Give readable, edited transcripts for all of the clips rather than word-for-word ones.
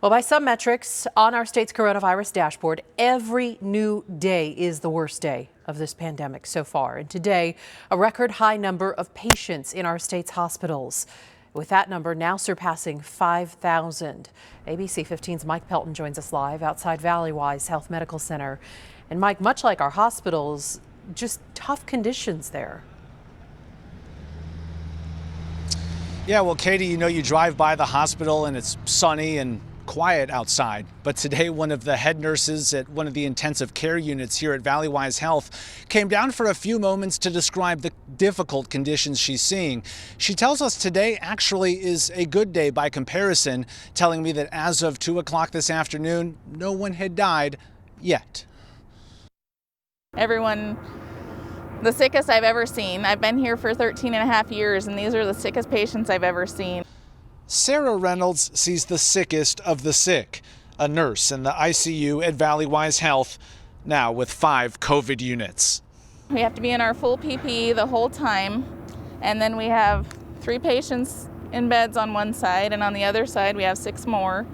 Well, by some metrics on our state's coronavirus dashboard, every new day is the worst day of this pandemic so far. And today, a record high number of patients in our state's hospitals, with that number now surpassing 5,000. ABC 15's Mike Pelton joins us live outside Valleywise Health Medical Center. And Mike, much like our hospitals, just tough conditions there. Yeah, well, Katie, you drive by the hospital and it's sunny and quiet outside. But today, one of the head nurses at one of the intensive care units here at Valleywise Health came down for a few moments to describe the difficult conditions she's seeing. She tells us today actually is a good day by comparison, telling me that as of 2 o'clock this afternoon, no one had died yet. Everyone, the sickest I've ever seen. I've been here for 13 and a half years, and these are the sickest patients I've ever seen. Sarah Reynolds sees the sickest of the sick, a nurse in the ICU at Valleywise Health, now with 5 COVID units. We have to be in our full PPE the whole time, and then we have 3 patients in beds on one side, and on the other side we have 6 more,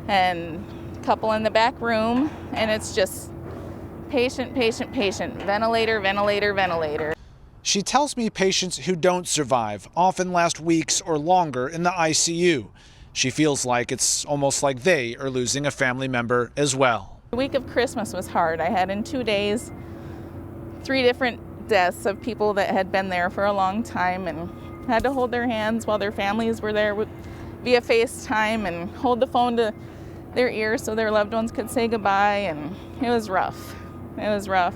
and a couple in the back room, and it's just patient, patient, patient, ventilator, ventilator, ventilator. She tells me patients who don't survive often last weeks or longer in the ICU. She feels like it's almost like they are losing a family member as well. The week of Christmas was hard. I had in 2 days 3 different deaths of people that had been there for a long time and had to hold their hands while their families were there via FaceTime and hold the phone to their ears so their loved ones could say goodbye, and it was rough. It was rough.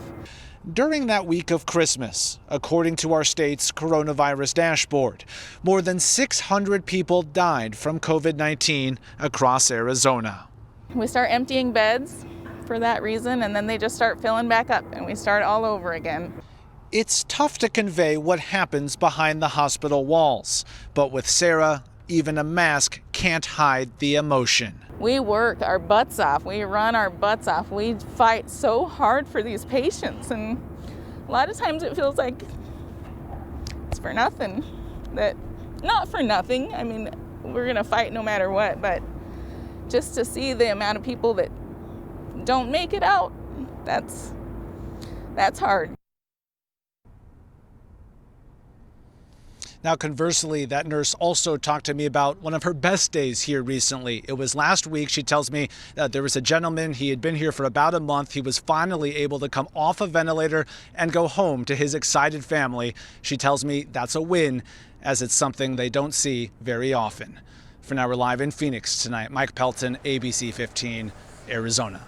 During that week of Christmas, according to our state's coronavirus dashboard, more than 600 people died from COVID-19 across Arizona. We start emptying beds for that reason, and then they just start filling back up, and we start all over again. It's tough to convey what happens behind the hospital walls, but with Sarah, even a mask can't hide the emotion. We work our butts off. We run our butts off. We fight so hard for these patients, and a lot of times it feels like it's for nothing. Not for nothing. I mean, we're gonna fight no matter what, but just to see the amount of people that don't make it out, that's hard. Now, conversely, that nurse also talked to me about one of her best days here recently. It was last week. She tells me that there was a gentleman, he had been here for about a month. He was finally able to come off a ventilator and go home to his excited family. She tells me that's a win, as it's something they don't see very often. For now, we're live in Phoenix tonight. Mike Pelton, ABC 15, Arizona.